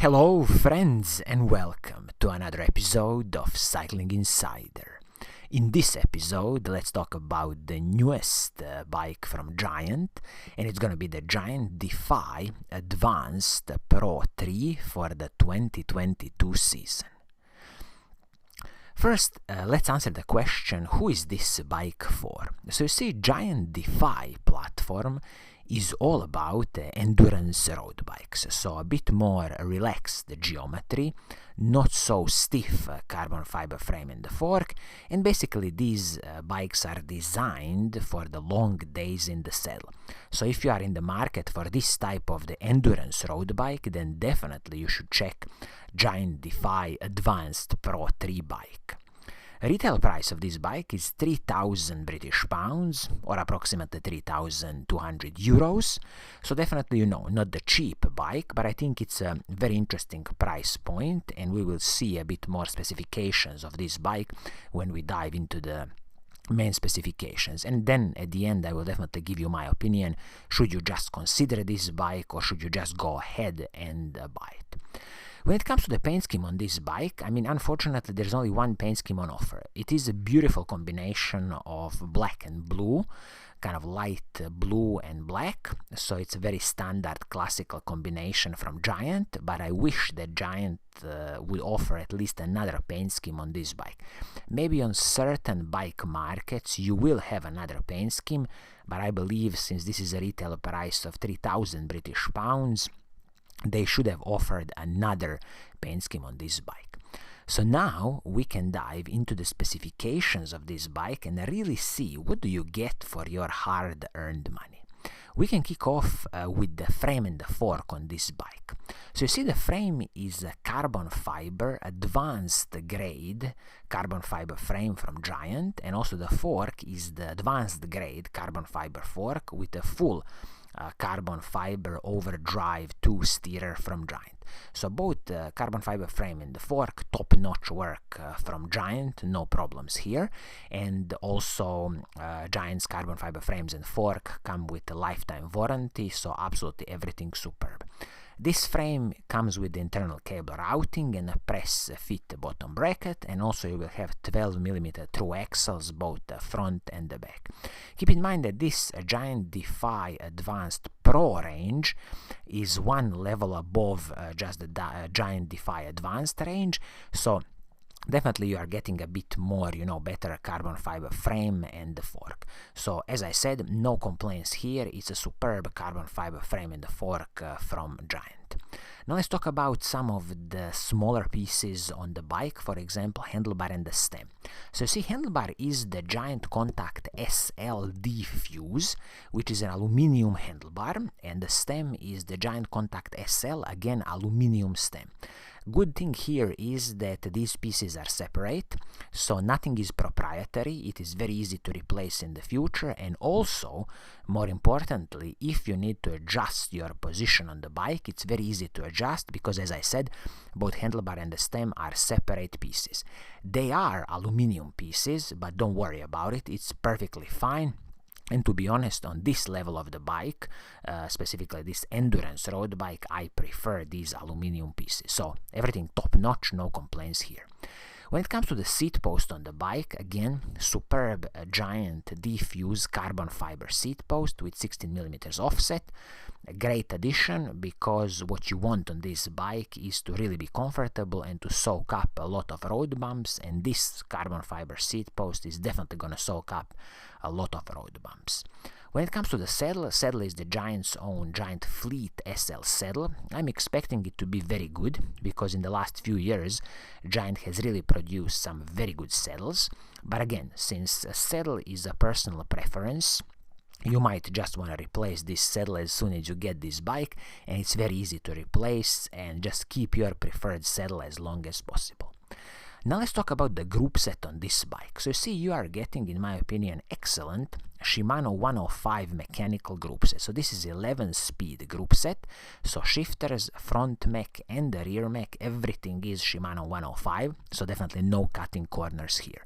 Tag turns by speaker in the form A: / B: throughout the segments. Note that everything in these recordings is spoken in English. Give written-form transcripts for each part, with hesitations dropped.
A: Hello friends and welcome to another episode of Cycling Insider. In this episode, let's talk about the newest bike from Giant, and it's going to be the Giant Defy Advanced Pro 3 for the 2022 season. First, let's answer the question, who is this bike for? So you see, Giant Defy platform is all about endurance road bikes, so a bit more relaxed geometry, not so stiff carbon fiber frame in the fork, and basically these bikes are designed for the long days in the saddle. So if you are in the market for this type of the endurance road bike, then definitely you should check Giant Defy Advanced Pro 3 bike. Retail price of this bike is 3,000 British pounds or approximately 3,200 euros. So definitely, not the cheap bike, but I think it's a very interesting price point, and we will see a bit more specifications of this bike when we dive into the main specifications. And then at the end I will definitely give you my opinion. Should you just consider this bike or should you just go ahead and buy it? When it comes to the paint scheme on this bike, unfortunately there's only one paint scheme on offer. It is a beautiful combination of black and blue, kind of light blue and black, so it's a very standard classical combination from Giant, but I wish that Giant would offer at least another paint scheme on this bike. Maybe on certain bike markets you will have another paint scheme, but I believe since this is a retail price of 3,000 British pounds, they should have offered another paint scheme on this bike. So now we can dive into the specifications of this bike and really see what do you get for your hard-earned money. We can kick off with the frame and the fork on this bike. So you see the frame is a carbon fiber, advanced grade carbon fiber frame from Giant, and also the fork is the advanced grade carbon fiber fork with a full carbon fiber overdrive 2-steerer from Giant. So both carbon fiber frame and the fork, top-notch work from Giant, no problems here. And also Giant's carbon fiber frames and fork come with a lifetime warranty, so absolutely everything superb. This frame comes with the internal cable routing and a press fit bottom bracket, and also you will have 12mm through axles both the front and the back. Keep in mind that this Giant Defy Advanced Pro range is one level above just the Giant Defy Advanced range, so definitely you are getting a bit more, better carbon fiber frame and the fork. So as I said, no complaints here. It's a superb carbon fiber frame and the fork from Giant. Now let's talk about some of the smaller pieces on the bike, for example, handlebar and the stem. So you see, handlebar is the Giant Contact SLD fuse, which is an aluminium handlebar, and the stem is the Giant Contact SL, again aluminium stem. Good thing here is that these pieces are separate, so nothing is proprietary. It is very easy to replace in the future, and also, more importantly, if you need to adjust your position on the bike, it's very easy to adjust because, as I said, both handlebar and the stem are separate pieces. They are aluminum pieces, but don't worry about it, it's perfectly fine. And to be honest, on this level of the bike, specifically this endurance road bike, I prefer these aluminum pieces. So everything top-notch, no complaints here. When it comes to the seat post on the bike, again, superb Giant Defuse carbon fiber seat post with 16mm offset. A great addition because what you want on this bike is to really be comfortable and to soak up a lot of road bumps, and this carbon fiber seat post is definitely going to soak up a lot of road bumps. When it comes to the saddle is the Giant's own Giant Fleet SL saddle. I'm expecting it to be very good because in the last few years Giant has really produced some very good saddles. But again, since a saddle is a personal preference, you might just want to replace this saddle as soon as you get this bike, and it's very easy to replace, and just keep your preferred saddle as long as possible. Now let's talk about the Groupset on this bike. So you see, you are getting, in my opinion, excellent Shimano 105 mechanical Groupset. So this is 11-speed Groupset. So shifters, front mech and the rear mech, everything is Shimano 105. So definitely no cutting corners here.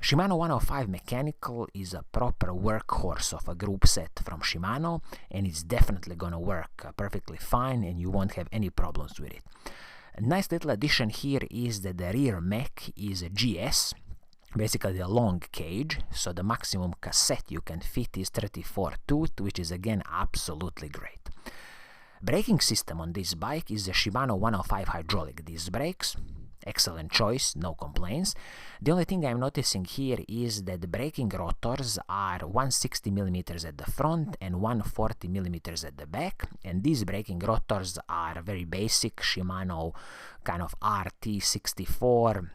A: Shimano 105 mechanical is a proper workhorse of a group set from Shimano, and it's definitely gonna work perfectly fine and you won't have any problems with it. A nice little addition here is that the rear mech is a GS, basically a long cage, so the maximum cassette you can fit is 34 tooth, which is again absolutely great. Braking system on this bike is the Shimano 105 hydraulic disc brakes. Excellent choice, no complaints. The only thing I'm noticing here is that the braking rotors are 160mm at the front and 140mm at the back, and these braking rotors are very basic Shimano kind of RT64,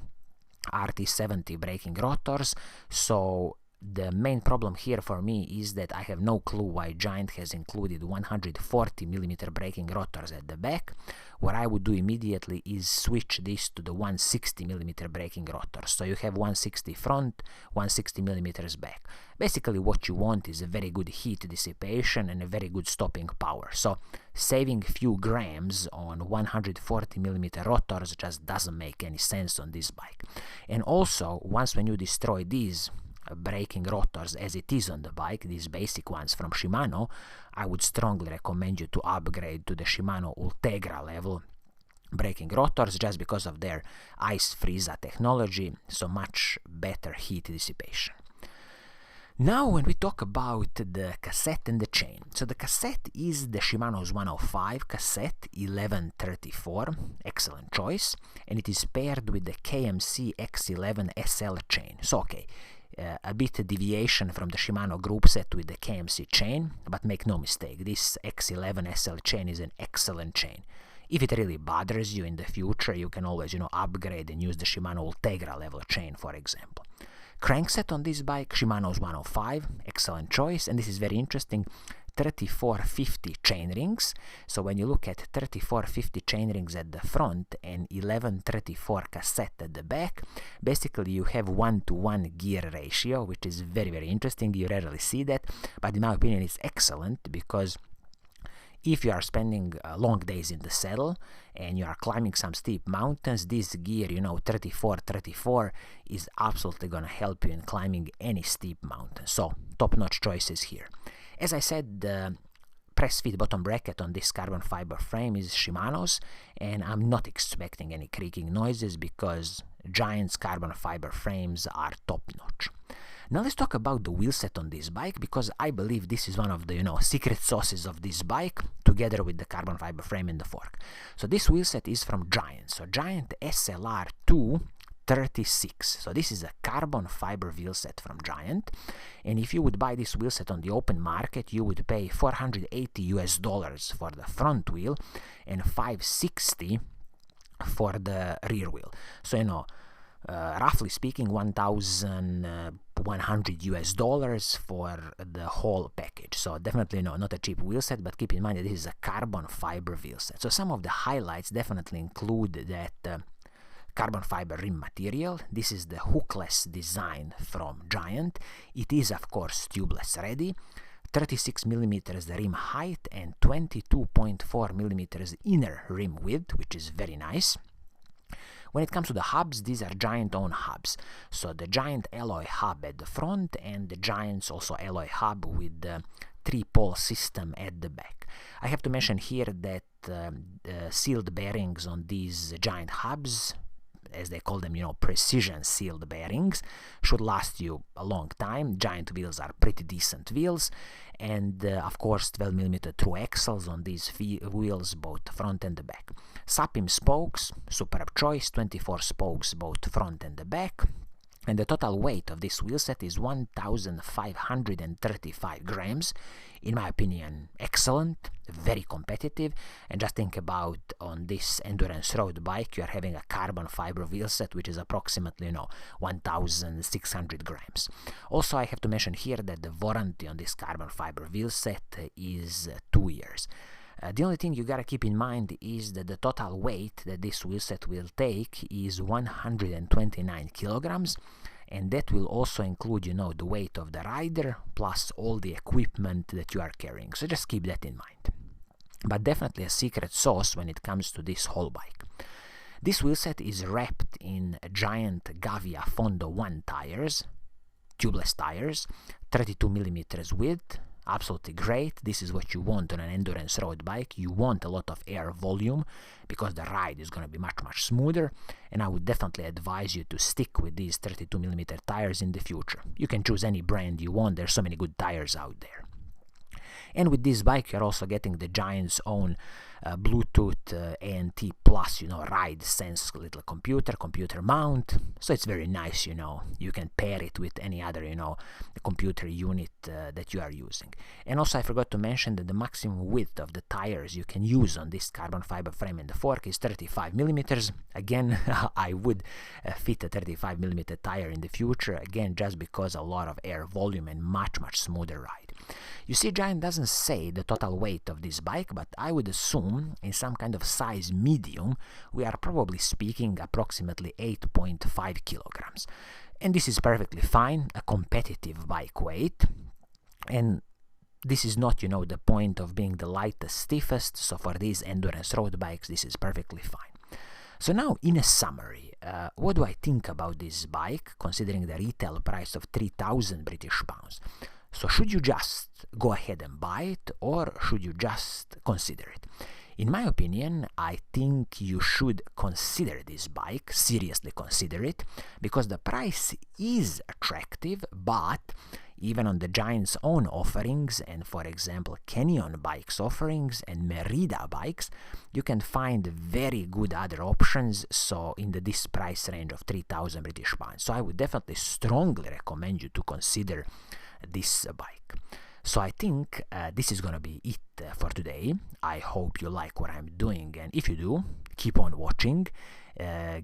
A: RT70 braking rotors, so the main problem here for me is that I have no clue why Giant has included 140mm braking rotors at the back. What I would do immediately is switch this to the 160mm braking rotors. So you have 160 front, 160mm back. Basically what you want is a very good heat dissipation and a very good stopping power. So saving a few grams on 140mm rotors just doesn't make any sense on this bike. And also, once when you destroy these braking rotors as it is on the bike, these basic ones from Shimano, I would strongly recommend you to upgrade to the Shimano Ultegra level braking rotors just because of their ice freezer technology, so much better heat dissipation. Now when we talk about the cassette and the chain, so the cassette is the Shimano's 105 cassette 1134, excellent choice, and it is paired with the KMC X11 SL chain. So okay, a bit deviation from the Shimano Groupset with the KMC chain, but make no mistake, this X11 SL chain is an excellent chain. If it really bothers you in the future, you can always, upgrade and use the Shimano Ultegra level chain, for example. Crankset on this bike, Shimano's 105, excellent choice, and this is very interesting, 3450 chain rings. So when you look at 3450 chain rings at the front and 1134 cassette at the back, basically you have 1-to-1 gear ratio, which is very, very interesting. You rarely see that, but in my opinion it's excellent because if you are spending long days in the saddle and you are climbing some steep mountains, this gear, 34 is absolutely going to help you in climbing any steep mountain. So top-notch choices here. As I said, the press fit bottom bracket on this carbon fiber frame is Shimano's, and I'm not expecting any creaking noises because Giant's carbon fiber frames are top-notch. Now let's talk about the wheelset on this bike, because I believe this is one of the secret sauces of this bike, together with the carbon fiber frame and the fork. So this wheelset is from Giant. So Giant SLR 236. So this is a carbon fiber wheelset from Giant, and if you would buy this wheelset on the open market, you would pay $480 for the front wheel and $560 for the rear wheel. So roughly speaking, $1,100 for the whole package. So definitely not a cheap wheelset, but keep in mind that this is a carbon fiber wheelset. So some of the highlights definitely include that carbon fiber rim material. This is the hookless design from Giant. It is of course tubeless ready. 36mm rim height and 22.4mm inner rim width, which is very nice. When it comes to the hubs, these are Giant own hubs. So the Giant alloy hub at the front and the Giant's also alloy hub with the 3-pole system at the back. I have to mention here that the sealed bearings on these Giant hubs, as they call them, precision sealed bearings, should last you a long time. Giant wheels are pretty decent wheels, and of course 12mm through axles on these wheels, both front and the back. Sapim spokes, superb choice, 24 spokes both front and the back. And the total weight of this wheelset is 1,535 grams. In my opinion, excellent, very competitive. And just think about, on this endurance road bike, you are having a carbon fiber wheelset, which is approximately 1,600 grams. Also, I have to mention here that the warranty on this carbon fiber wheelset is 2 years. The only thing you gotta keep in mind is that the total weight that this wheelset will take is 129 kilograms, and that will also include, the weight of the rider plus all the equipment that you are carrying. So just keep that in mind. But definitely a secret sauce when it comes to this whole bike. This wheelset is wrapped in Giant Gavia Fondo 1 tires, tubeless tires, 32 millimeters width, absolutely great. This is what you want on an endurance road bike. You want a lot of air volume because the ride is going to be much smoother, and I would definitely advise you to stick with these 32 millimeter tires in the future. You can choose any brand you want. There's so many good tires out there. And with this bike, you're also getting the Giant's own Bluetooth ANT Plus, ride sense little computer mount. So it's very nice, You can pair it with any other, computer unit that you are using. And also, I forgot to mention that the maximum width of the tires you can use on this carbon fiber frame and the fork is 35 millimeters. Again, I would fit a 35 millimeter tire in the future, again, just because a lot of air volume and much smoother ride. You see, Giant doesn't say the total weight of this bike, but I would assume in some kind of size medium, we are probably speaking approximately 8.5 kilograms. And this is perfectly fine, a competitive bike weight. And this is not, the point of being the lightest, stiffest, so for these endurance road bikes, this is perfectly fine. So now, in a summary, what do I think about this bike, considering the retail price of 3,000 British pounds? So should you just go ahead and buy it, or should you just consider it? In my opinion, I think you should consider this bike, seriously consider it, because the price is attractive, but even on the Giant's own offerings, and for example Canyon Bikes offerings and Merida Bikes, you can find very good other options, so in this price range of 3,000 British pounds. So I would definitely strongly recommend you to consider this bike. So I think this is gonna be it for today. I hope you like what I'm doing, and if you do, keep on watching.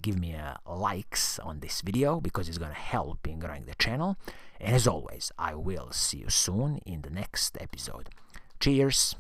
A: Give me likes on this video because it's gonna help in growing the channel. And as always, I will see you soon in the next episode. Cheers!